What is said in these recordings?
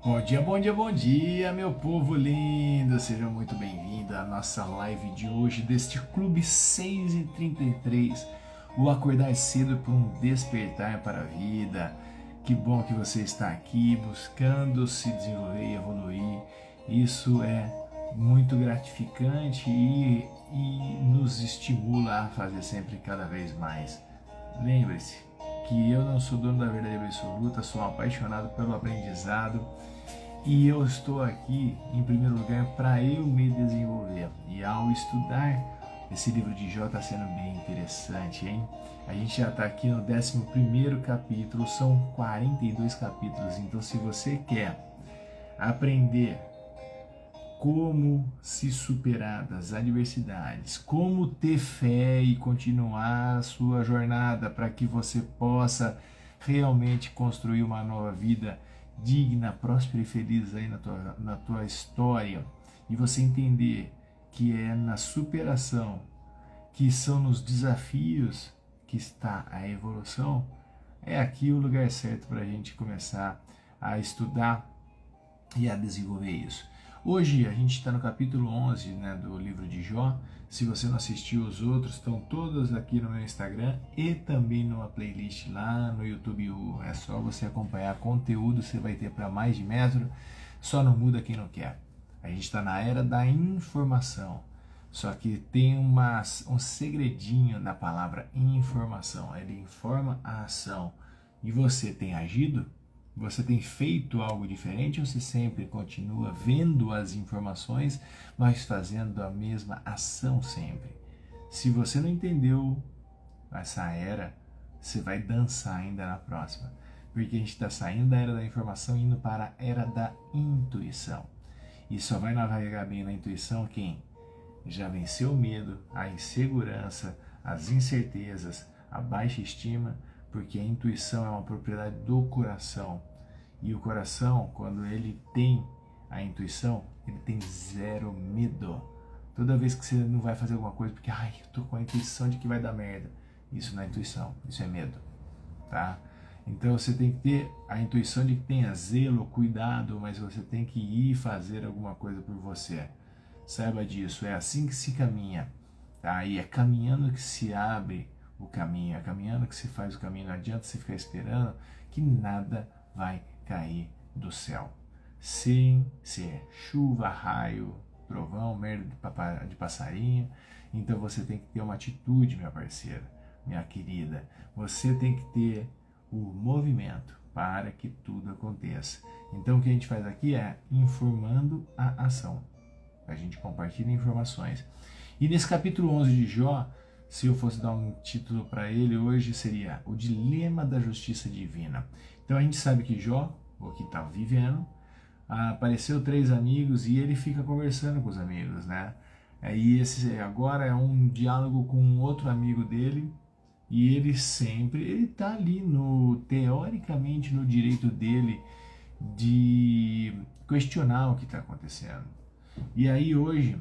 Bom dia, bom dia, bom dia, meu povo lindo! Seja muito bem-vindo à nossa live de hoje deste Clube 6h33, o acordar cedo para um despertar para a vida. Que bom que você está aqui buscando se desenvolver e evoluir. Isso é muito gratificante e nos estimula a fazer sempre cada vez mais. Lembre-se que eu não sou dono da verdade absoluta, sou apaixonado pelo aprendizado e eu estou aqui, em primeiro lugar, para eu me desenvolver. E ao estudar esse livro de Jó está sendo bem interessante, hein? A gente já está aqui no 11º capítulo, são 42 capítulos, então se você quer aprender como se superar das adversidades, como ter fé e continuar a sua jornada para que você possa realmente construir uma nova vida digna, próspera e feliz aí na tua história, e você entender que é na superação, que são nos desafios que está a evolução, é aqui o lugar certo para a gente começar a estudar e a desenvolver isso. Hoje a gente está no capítulo 11, né, do livro de Jó. Se você não assistiu, os outros estão todos aqui no meu Instagram e também numa playlist lá no YouTube. É só você acompanhar conteúdo, você vai ter para mais de metro, só não muda quem não quer. A gente está na era da informação, só que tem um segredinho na palavra informação. Ele informa a ação. E você tem agido? Você tem feito algo diferente ou você sempre continua vendo as informações, mas fazendo a mesma ação sempre? Se você não entendeu essa era, você vai dançar ainda na próxima. Porque a gente está saindo da era da informação e indo para a era da intuição. E só vai navegar bem na intuição quem já venceu o medo, a insegurança, as incertezas, a baixa estima, porque a intuição é uma propriedade do coração. E o coração, quando ele tem a intuição, ele tem zero medo. Toda vez que você não vai fazer alguma coisa porque eu tô com a intuição de que vai dar merda, isso não é intuição, isso é medo, tá? Então você tem que ter a intuição de que tenha zelo, cuidado, mas você tem que ir fazer alguma coisa por você. Saiba disso, é assim que se caminha, tá? E é caminhando que se abre o caminho, é caminhando que se faz o caminho. Não adianta você ficar esperando que nada vai cair do céu. Sem ser chuva, raio, trovão, merda de passarinho. Então você tem que ter uma atitude, minha parceira, minha querida. Você tem que ter o movimento para que tudo aconteça. Então o que a gente faz aqui é informando a ação. A gente compartilha informações. E nesse capítulo 11 de Jó, se eu fosse dar um título para ele hoje, seria O Dilema da Justiça Divina. Então a gente sabe que Jó, o que está vivendo, apareceu 3 amigos e ele fica conversando com os amigos, né? E esse agora é um diálogo com um outro amigo dele, e ele está ali teoricamente no direito dele de questionar o que está acontecendo. E aí hoje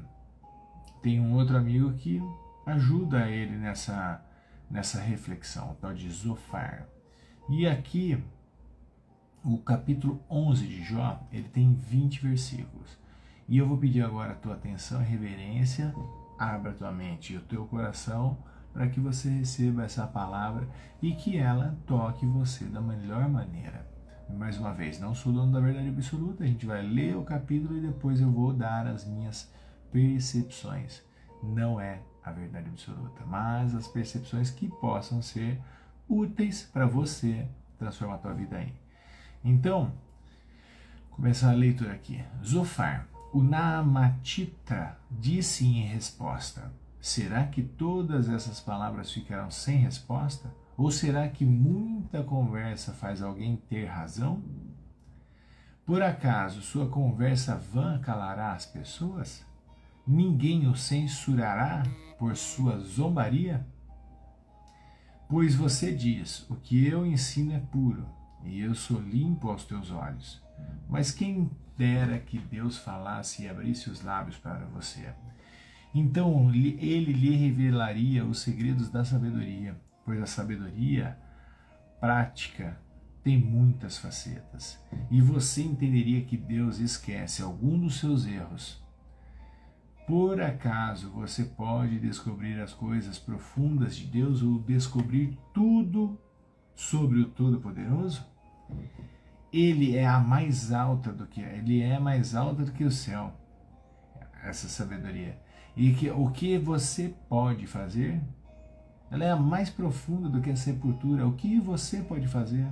tem um outro amigo que ajuda ele nessa reflexão, o tal de Zofar. E aqui, o capítulo 11 de Jó, ele tem 20 versículos. E eu vou pedir agora a tua atenção e reverência, abra a tua mente e o teu coração para que você receba essa palavra e que ela toque você da melhor maneira. Mais uma vez, não sou dono da verdade absoluta, a gente vai ler o capítulo e depois eu vou dar as minhas percepções. Não é a verdade absoluta, mas as percepções que possam ser úteis para você transformar a tua vida aí. Então, começar a leitura aqui. Zofar, o Naamatita, disse em resposta: será que todas essas palavras ficarão sem resposta? Ou será que muita conversa faz alguém ter razão? Por acaso sua conversa vã calará as pessoas? Ninguém o censurará por sua zombaria? Pois você diz: o que eu ensino é puro, e eu sou limpo aos teus olhos. Mas quem dera que Deus falasse e abrisse os lábios para você. Então ele lhe revelaria os segredos da sabedoria, pois a sabedoria prática tem muitas facetas. E você entenderia que Deus esquece algum dos seus erros. Por acaso você pode descobrir as coisas profundas de Deus ou descobrir tudo sobre o Todo-Poderoso? Ele é mais alta do que o céu, essa sabedoria. E o que você pode fazer? Ela é a mais profunda do que a sepultura. O que você pode fazer?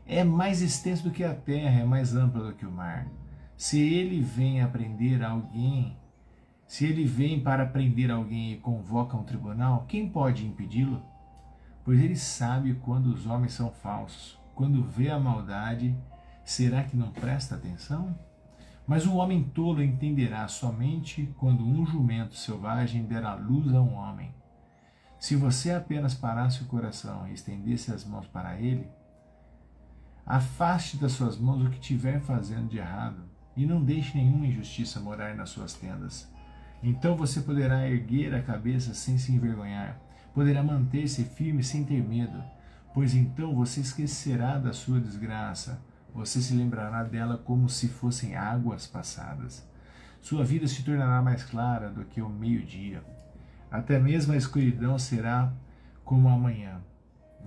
É mais extenso do que a terra, é mais ampla do que o mar. Se ele vem para prender alguém e convoca um tribunal, quem pode impedi-lo? Pois ele sabe quando os homens são falsos. Quando vê a maldade, será que não presta atenção? Mas o homem tolo entenderá somente quando um jumento selvagem der à luz a um homem. Se você apenas parasse o coração e estendesse as mãos para ele, afaste das suas mãos o que estiver fazendo de errado e não deixe nenhuma injustiça morar nas suas tendas. Então você poderá erguer a cabeça sem se envergonhar, poderá manter-se firme sem ter medo, pois então você esquecerá da sua desgraça, você se lembrará dela como se fossem águas passadas. Sua vida se tornará mais clara do que o meio-dia. Até mesmo a escuridão será como a manhã.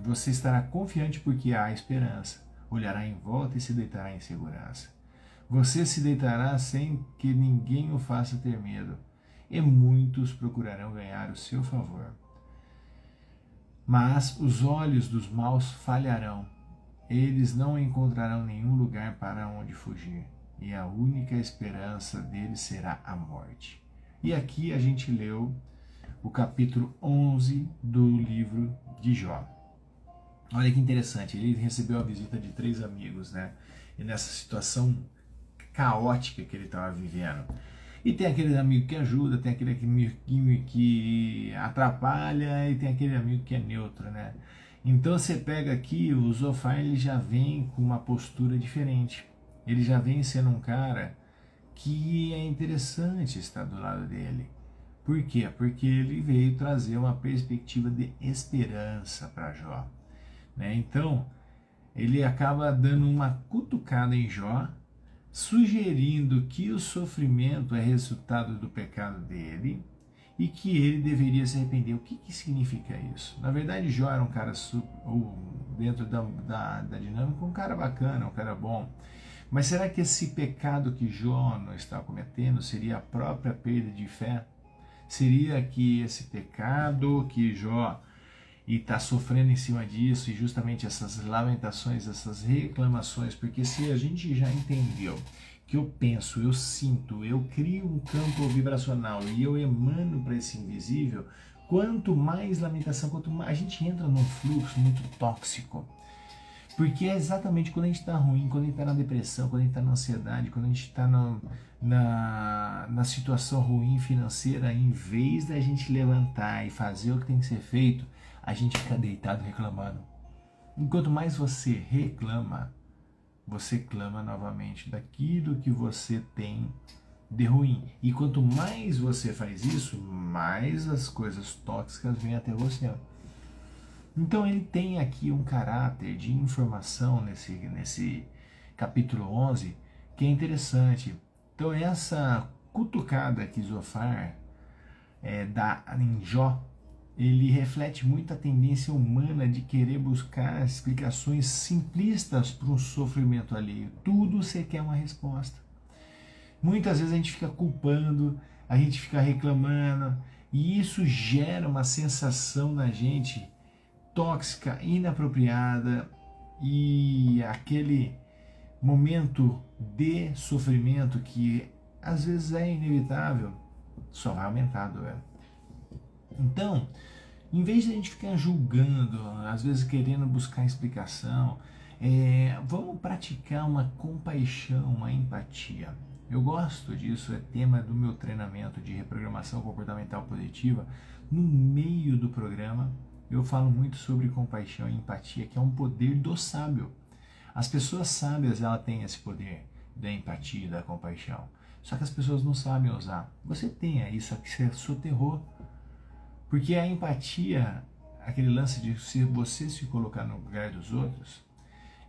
Você estará confiante porque há esperança. Olhará em volta e se deitará em segurança. Você se deitará sem que ninguém o faça ter medo, e muitos procurarão ganhar o seu favor. Mas os olhos dos maus falharão. Eles não encontrarão nenhum lugar para onde fugir, e a única esperança deles será a morte. E aqui a gente leu o capítulo 11 do livro de Jó. Olha que interessante, ele recebeu a visita de 3 amigos, né? E nessa situação caótica que ele estava vivendo. E tem aquele amigo que ajuda, tem aquele amigo que atrapalha e tem aquele amigo que é neutro, né? Então você pega aqui, o Zofar, ele já vem com uma postura diferente. Ele já vem sendo um cara que é interessante estar do lado dele. Por quê? Porque ele veio trazer uma perspectiva de esperança para Jó. Né? Então, ele acaba dando uma cutucada em Jó, sugerindo que o sofrimento é resultado do pecado dele e que ele deveria se arrepender. O que significa isso? Na verdade, Jó era um cara, dentro da dinâmica, um cara bacana, um cara bom. Mas será que esse pecado que Jó não está cometendo seria a própria perda de fé? Seria que esse pecado que Jó está sofrendo em cima disso, e justamente essas lamentações, essas reclamações, porque se a gente já entendeu que eu penso, eu sinto, eu crio um campo vibracional e eu emano para esse invisível, quanto mais lamentação, quanto mais a gente entra num fluxo muito tóxico. Porque é exatamente quando a gente está ruim, quando a gente está na depressão, quando a gente está na ansiedade, quando a gente está na situação ruim financeira, em vez da gente levantar e fazer o que tem que ser feito, a gente fica deitado reclamando. Enquanto mais você reclama, você clama novamente daquilo que você tem de ruim. E quanto mais você faz isso, mais as coisas tóxicas vêm até você. Então ele tem aqui um caráter de informação nesse capítulo 11 que é interessante. Então essa cutucada que Zofar dá em Jó, ele reflete muito a tendência humana de querer buscar explicações simplistas para um sofrimento alheio. Tudo você quer uma resposta. Muitas vezes a gente fica culpando, a gente fica reclamando, e isso gera uma sensação na gente tóxica, inapropriada, e aquele momento de sofrimento que às vezes é inevitável, só vai aumentando. Então, em vez de a gente ficar julgando, às vezes querendo buscar explicação, vamos praticar uma compaixão, uma empatia. Eu gosto disso, é tema do meu treinamento de reprogramação comportamental positiva. No meio do programa, eu falo muito sobre compaixão e empatia, que é um poder do sábio. As pessoas sábias, elas têm esse poder da empatia e da compaixão. Só que as pessoas não sabem usar. Você tem aí, só que você soterrou. Porque a empatia, aquele lance de se você se colocar no lugar dos outros,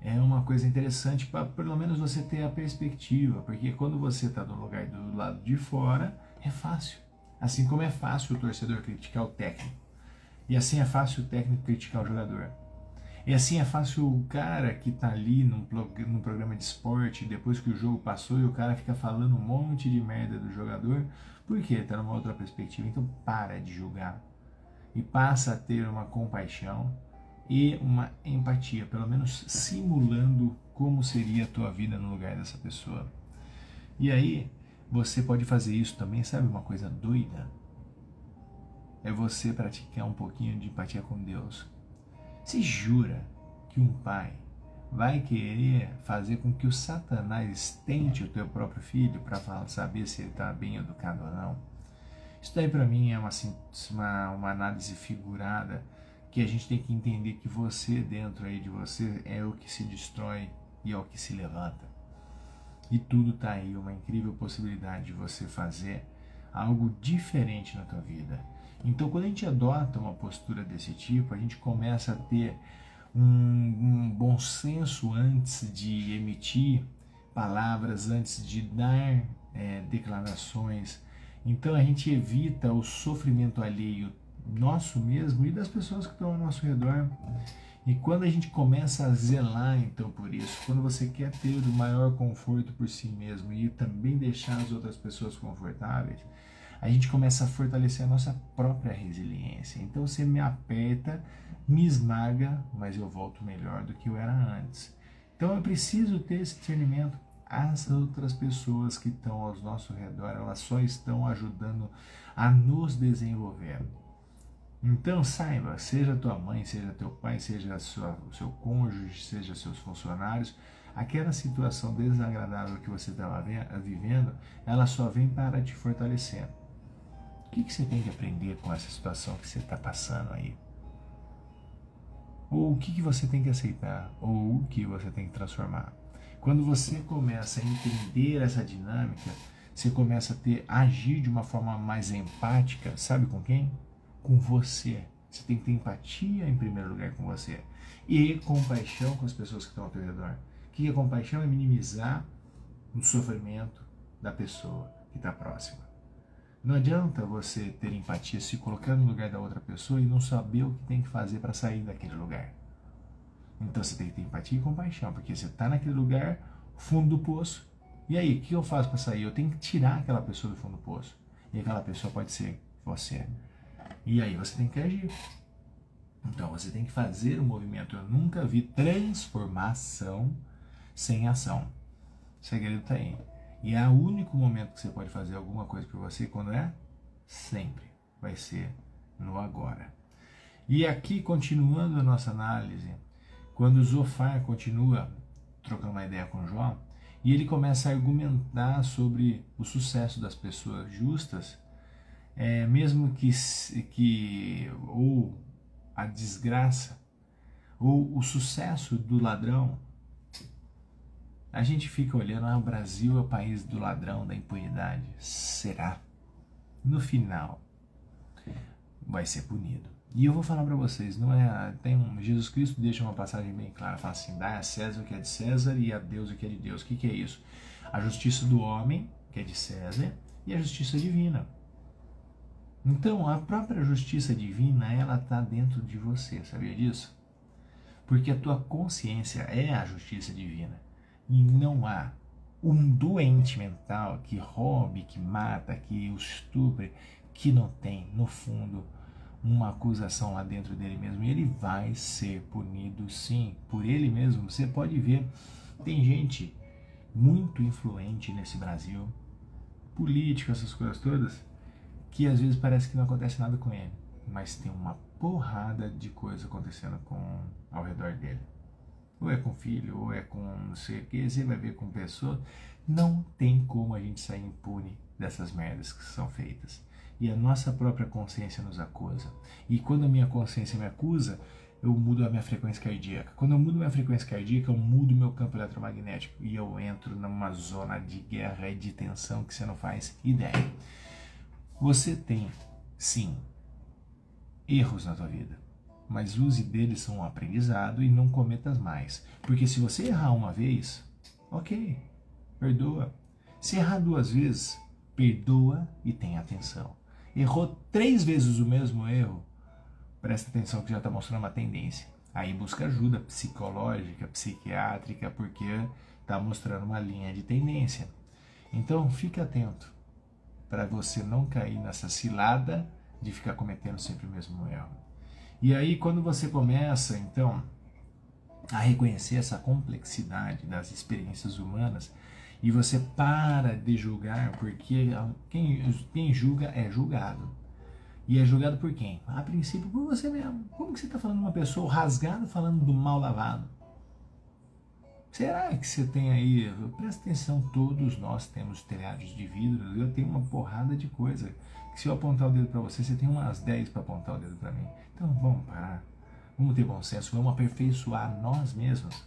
é uma coisa interessante para pelo menos você ter a perspectiva, porque quando você está no lugar do lado de fora, é fácil. Assim como é fácil o torcedor criticar o técnico. E assim é fácil o técnico criticar o jogador. E assim é fácil o cara que tá ali num programa de esporte, depois que o jogo passou, e o cara fica falando um monte de merda do jogador, porque tá numa outra perspectiva. Então para de julgar e passa a ter uma compaixão e uma empatia, pelo menos simulando como seria a tua vida no lugar dessa pessoa. E aí, você pode fazer isso também, sabe uma coisa doida? É você praticar um pouquinho de empatia com Deus. Você jura que um pai vai querer fazer com que o Satanás tente o teu próprio filho para saber se ele está bem educado ou não? Isso daí para mim é uma análise figurada que a gente tem que entender que você, dentro aí de você, é o que se destrói e é o que se levanta. E tudo está aí, uma incrível possibilidade de você fazer algo diferente na tua vida. Então, quando a gente adota uma postura desse tipo, a gente começa a ter um bom senso antes de emitir palavras, antes de dar declarações. Então, a gente evita o sofrimento alheio nosso mesmo e das pessoas que estão ao nosso redor. E quando a gente começa a zelar então por isso, quando você quer ter o maior conforto por si mesmo e também deixar as outras pessoas confortáveis, a gente começa a fortalecer a nossa própria resiliência. Então você me aperta, me esmaga, mas eu volto melhor do que eu era antes. Então eu preciso ter esse discernimento. As outras pessoas que estão ao nosso redor, elas só estão ajudando a nos desenvolver. Então saiba, seja tua mãe, seja teu pai, seja o seu cônjuge, seja seus funcionários, aquela situação desagradável que você estava vivendo, ela só vem para te fortalecer. O que você tem que aprender com essa situação que você está passando aí? Ou o que você tem que aceitar? Ou o que você tem que transformar? Quando você começa a entender essa dinâmica, você começa a agir de uma forma mais empática, sabe com quem? Com você. Você tem que ter empatia em primeiro lugar com você. E compaixão com as pessoas que estão ao teu redor. O que é compaixão? É minimizar o sofrimento da pessoa que está próxima. Não adianta você ter empatia se colocar no lugar da outra pessoa e não saber o que tem que fazer para sair daquele lugar. Então você tem que ter empatia e compaixão, porque você está naquele lugar, fundo do poço. E aí, o que eu faço para sair? Eu tenho que tirar aquela pessoa do fundo do poço. E aquela pessoa pode ser você. E aí você tem que agir. Então você tem que fazer o movimento. Eu nunca vi transformação sem ação. O segredo está aí. E é o único momento que você pode fazer alguma coisa por você, quando é? Sempre vai ser no agora. E aqui, continuando a nossa análise, quando Zofar continua trocando uma ideia com Jó, e ele começa a argumentar sobre o sucesso das pessoas justas, mesmo que ou a desgraça, ou o sucesso do ladrão, a gente fica olhando, o Brasil é o país do ladrão, da impunidade. Será? No final, vai ser punido. E eu vou falar para vocês, Jesus Cristo deixa uma passagem bem clara, fala assim, dá a César o que é de César e a Deus o que é de Deus. O que é isso? A justiça do homem, que é de César, e a justiça divina. Então, a própria justiça divina, ela está dentro de você, sabia disso? Porque a tua consciência é a justiça divina. E não há um doente mental que roube, que mata, que estupre, que não tem, no fundo, uma acusação lá dentro dele mesmo. E ele vai ser punido, sim, por ele mesmo. Você pode ver, tem gente muito influente nesse Brasil, político, essas coisas todas, que às vezes parece que não acontece nada com ele, mas tem uma porrada de coisa acontecendo ao redor dele. Ou é com filho, ou é com não sei o que, você vai ver com pessoas. Não tem como a gente sair impune dessas merdas que são feitas. E a nossa própria consciência nos acusa. E quando a minha consciência me acusa, eu mudo a minha frequência cardíaca. Quando eu mudo a minha frequência cardíaca, eu mudo o meu campo eletromagnético. E eu entro numa zona de guerra e de tensão que você não faz ideia. Você tem, sim, erros na tua vida. mas use deles como um aprendizado e não cometas mais. Porque se você errar uma vez, ok, perdoa. Se errar 2 vezes, perdoa e tenha atenção. Errou 3 vezes o mesmo erro, presta atenção que já está mostrando uma tendência. Aí busca ajuda psicológica, psiquiátrica, porque está mostrando uma linha de tendência. Então fique atento para você não cair nessa cilada de ficar cometendo sempre o mesmo erro. E aí quando você começa então a reconhecer essa complexidade das humanas e você para de julgar, porque quem julga é julgado. E é julgado por quem? A princípio por você mesmo. Como que você está falando de uma pessoa rasgada falando do mal lavado? Será que você tem aí, presta atenção, todos nós temos telhados de vidro, eu tenho uma porrada de coisa, que se eu apontar o dedo para você, você tem umas 10 para apontar o dedo para mim. Então vamos parar, vamos ter bom senso, vamos aperfeiçoar nós mesmos.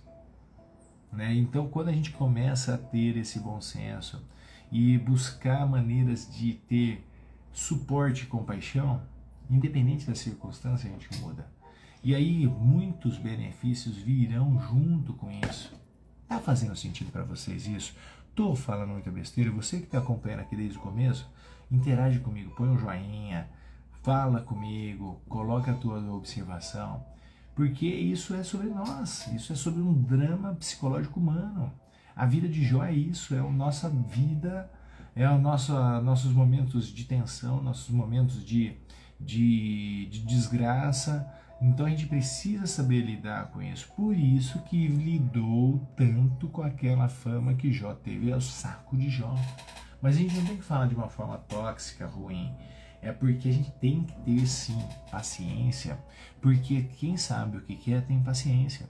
Né? Então quando a gente começa a ter esse bom senso e buscar maneiras de ter suporte e compaixão, independente da circunstância, a gente muda. E aí muitos benefícios virão junto com isso. Tá fazendo sentido para vocês isso? Tô falando muita besteira? Você que está acompanhando aqui desde o começo, interage comigo, põe um joinha, fala comigo, coloca a tua observação, porque isso é sobre nós, isso é sobre um drama psicológico humano. A vida de Jó é isso, é a nossa vida, é nossos momentos de tensão, nossos momentos de desgraça. Então a gente precisa saber lidar com isso. Por isso que lidou tanto com aquela fama que Jó teve, é o saco de Jó. Mas a gente não tem que falar de uma forma tóxica, ruim. É porque a gente tem que ter sim paciência. Porque quem sabe o que quer tem paciência.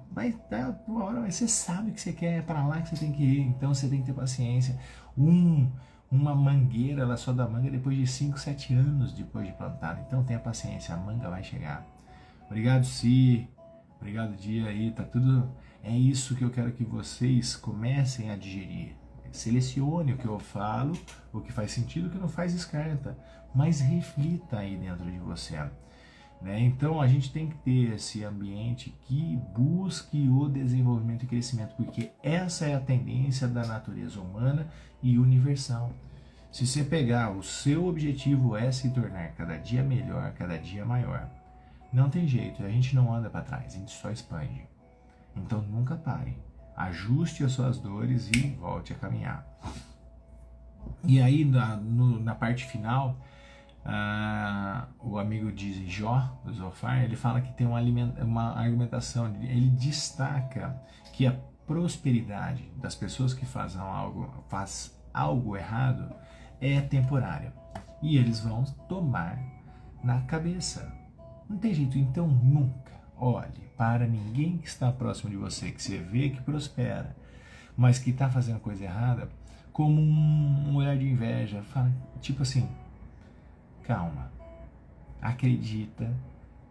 Vai dar uma hora, mas você sabe o que você quer, é para lá que você tem que ir. Então você tem que ter paciência. Uma mangueira, ela só dá manga depois de 5, 7 anos depois de plantada. Então tenha paciência, a manga vai chegar. Obrigado, Si. Obrigado, Dia aí. Tá tudo. É isso que eu quero que vocês comecem a digerir. Selecione o que eu falo, o que faz sentido, o que não faz, descarta. Mas reflita aí dentro de você. Né? Então a gente tem que ter esse ambiente que busque o desenvolvimento e crescimento, porque essa é a tendência da natureza humana e universal. Se você pegar, o seu objetivo é se tornar cada dia melhor, cada dia maior, não tem jeito, a gente não anda para trás, a gente só expande. Então nunca pare, ajuste as suas dores e volte a caminhar. E aí na parte final, o amigo de Jó, do Zofar, ele fala que tem uma argumentação, ele destaca que a prosperidade das pessoas que faz algo errado é temporária e eles vão tomar na cabeça. Não tem jeito, então nunca olhe para ninguém que está próximo de você, que você vê que prospera, mas que está fazendo coisa errada, como um olhar de inveja. Fala, tipo assim, calma, acredita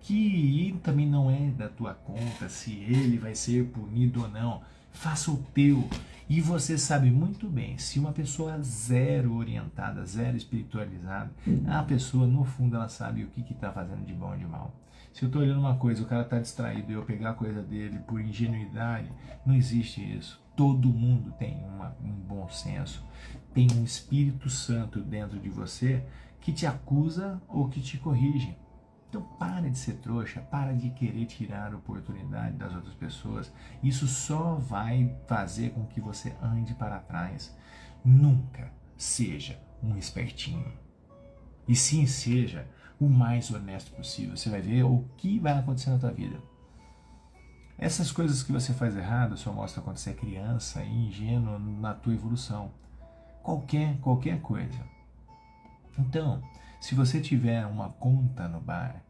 que também não é da tua conta se ele vai ser punido ou não. Faça o teu. E você sabe muito bem, se uma pessoa zero orientada, zero espiritualizada, a pessoa no fundo ela sabe o que está fazendo de bom e de mal. Se eu estou olhando uma coisa, o cara está distraído e eu pegar a coisa dele por ingenuidade, não existe isso. Todo mundo tem um bom senso, tem um Espírito Santo dentro de você que te acusa ou que te corrige. Então para de ser trouxa, para de querer tirar a oportunidade das outras pessoas. Isso só vai fazer com que você ande para trás. Nunca seja um espertinho. E sim, seja o mais honesto possível. Você vai ver o que vai acontecer na tua vida. Essas coisas que você faz errado só mostram quando você é criança e ingênuo na tua evolução. Qualquer coisa. Então, se você tiver uma conta no bar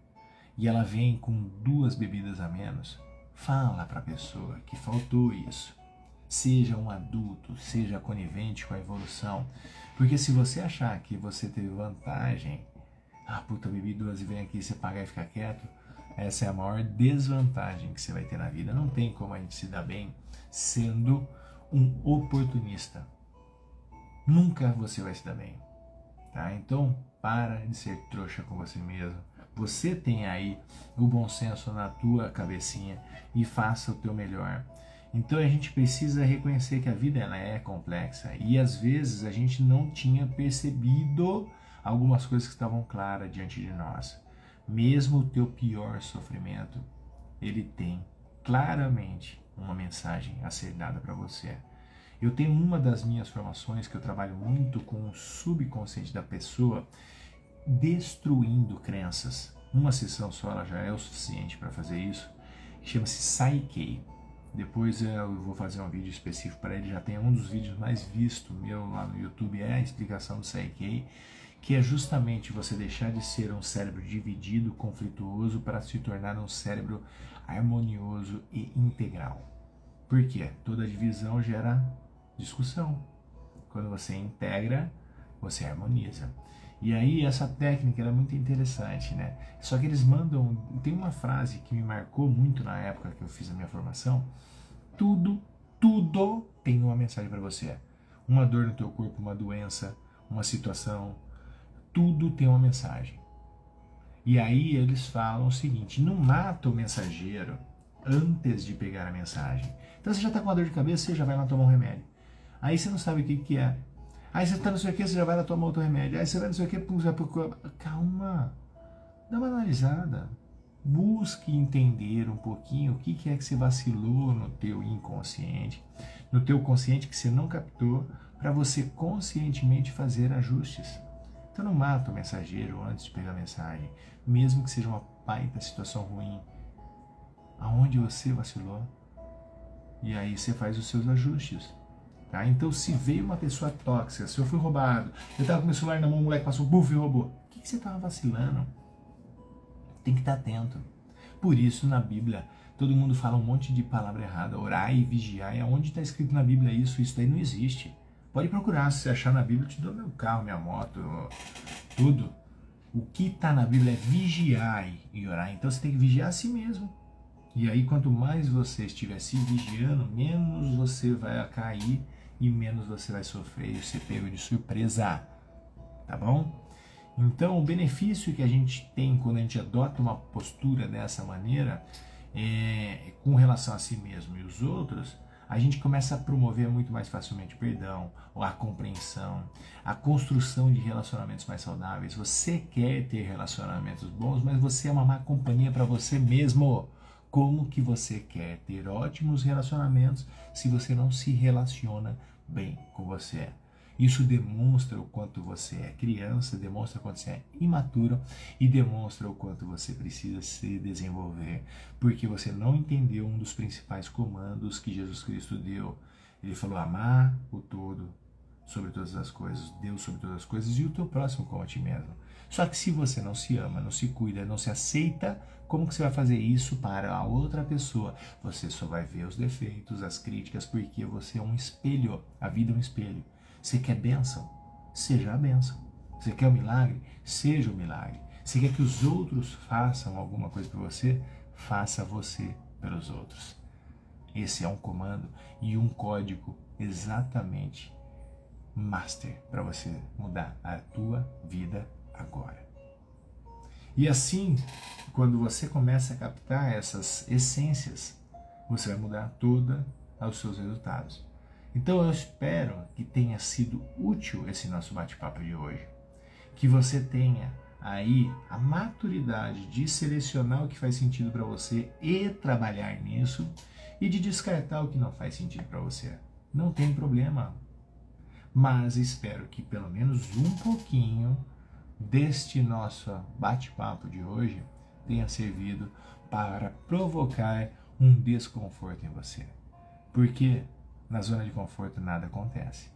e ela vem com 2 bebidas a menos, fala para a pessoa que faltou isso. Seja um adulto, seja conivente com a evolução. Porque se você achar que você teve vantagem, bebi 2 e vem aqui você pagar e ficar quieto, essa é a maior desvantagem que você vai ter na vida. Não tem como a gente se dar bem sendo um oportunista. Nunca você vai se dar bem. Tá? Então, para de ser trouxa com você mesmo. Você tem aí o bom senso na tua cabecinha e faça o teu melhor. Então a gente precisa reconhecer que a vida ela é complexa e às vezes a gente não tinha percebido algumas coisas que estavam claras diante de nós. Mesmo o teu pior sofrimento, ele tem claramente uma mensagem a ser dada para você. Eu tenho uma das minhas formações que eu trabalho muito com o subconsciente da pessoa, destruindo crenças. Uma sessão só ela já é o suficiente para fazer isso. Chama-se Psyche. Depois eu vou fazer um vídeo específico para ele. Já tem um dos vídeos mais vistos meu lá no YouTube, é a explicação do Psyche, que é justamente você deixar de ser um cérebro dividido, conflituoso, para se tornar um cérebro harmonioso e integral. Por quê? Toda divisão gera discussão. Quando você integra, você harmoniza. E aí essa técnica é muito interessante, né? Só que eles mandam, tem uma frase que me marcou muito na época que eu fiz a minha formação: tudo tem uma mensagem para você. Uma dor no teu corpo, uma doença, uma situação, tudo tem uma mensagem. E aí eles falam o seguinte: não mata o mensageiro antes de pegar a mensagem. Então você já está com uma dor de cabeça, você já vai lá tomar um remédio. Aí você não sabe o que é. Aí você está não sei o que, você já vai lá tomar outro remédio. Aí você vai não sei o que, já procura. Calma, dá uma analisada. Busque entender um pouquinho o que é que você vacilou no teu inconsciente, no teu consciente que você não captou, para você conscientemente fazer ajustes. Então não mata o mensageiro antes de pegar a mensagem, mesmo que seja uma baita situação ruim, aonde você vacilou. E aí você faz os seus ajustes. Tá? Então se veio uma pessoa tóxica, se eu fui roubado, eu estava com meu celular na mão, o moleque passou, buf, e roubou. O que você estava vacilando? Tem que estar atento. Por isso na Bíblia, todo mundo fala um monte de palavra errada, orar e vigiar. E aonde está escrito na Bíblia isso? Isso daí não existe. Pode procurar, se você achar na Bíblia, eu te dou meu carro, minha moto, tudo. O que está na Bíblia é vigiar e orar. Então você tem que vigiar a si mesmo. E aí quanto mais você estiver se vigiando, menos você vai cair e menos você vai sofrer e ser pego de surpresa. Tá bom? Então o benefício que a gente tem quando a gente adota uma postura dessa maneira, com relação a si mesmo e os outros, a gente começa a promover muito mais facilmente o perdão, a compreensão, a construção de relacionamentos mais saudáveis. Você quer ter relacionamentos bons, mas você é uma má companhia para você mesmo. Como que você quer ter ótimos relacionamentos se você não se relaciona bem com você? Isso demonstra o quanto você é criança, demonstra o quanto você é imaturo e demonstra o quanto você precisa se desenvolver, porque você não entendeu um dos principais comandos que Jesus Cristo deu. Ele falou: amar o todo sobre todas as coisas, Deus sobre todas as coisas e o teu próximo como a ti mesmo. Só que se você não se ama, não se cuida, não se aceita, como que você vai fazer isso para a outra pessoa? Você só vai ver os defeitos, as críticas, porque você é um espelho, a vida é um espelho. Você quer bênção? Seja a bênção. Você quer o milagre? Seja o milagre. Você quer que os outros façam alguma coisa por você? Faça você pelos outros. Esse é um comando e um código exatamente master para você mudar a tua vida agora. E assim, quando você começa a captar essas essências, você vai mudar todos os seus resultados. Então eu espero que tenha sido útil esse nosso bate-papo de hoje. Que você tenha aí a maturidade de selecionar o que faz sentido para você e trabalhar nisso e de descartar o que não faz sentido para você. Não tem problema. Mas espero que pelo menos um pouquinho deste nosso bate-papo de hoje tenha servido para provocar um desconforto em você. Porque na zona de conforto nada acontece,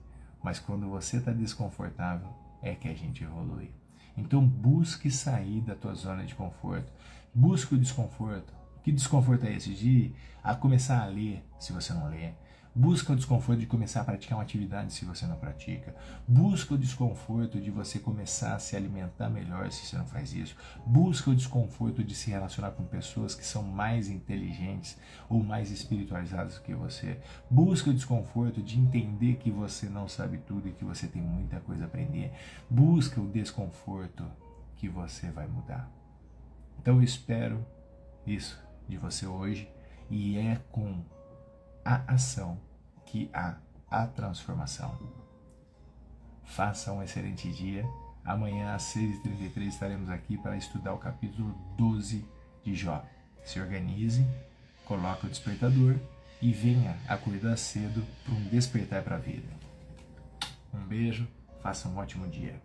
mas quando você está desconfortável é que a gente evolui. Então busque sair da tua zona de conforto, busque o desconforto. Que desconforto é esse? De começar a ler se você não lê. Busca o desconforto de começar a praticar uma atividade se você não pratica. Busca o desconforto de você começar a se alimentar melhor se você não faz isso. Busca o desconforto de se relacionar com pessoas que são mais inteligentes ou mais espiritualizadas do que você. Busca o desconforto de entender que você não sabe tudo e que você tem muita coisa a aprender. Busca o desconforto que você vai mudar. Então eu espero isso de você hoje, e é com a ação que há a transformação. Faça um excelente dia. Amanhã às 6h33 estaremos aqui para estudar o capítulo 12 de Jó. Se organize, coloque o despertador e venha acordar cedo para um despertar para a vida. Um beijo, faça um ótimo dia.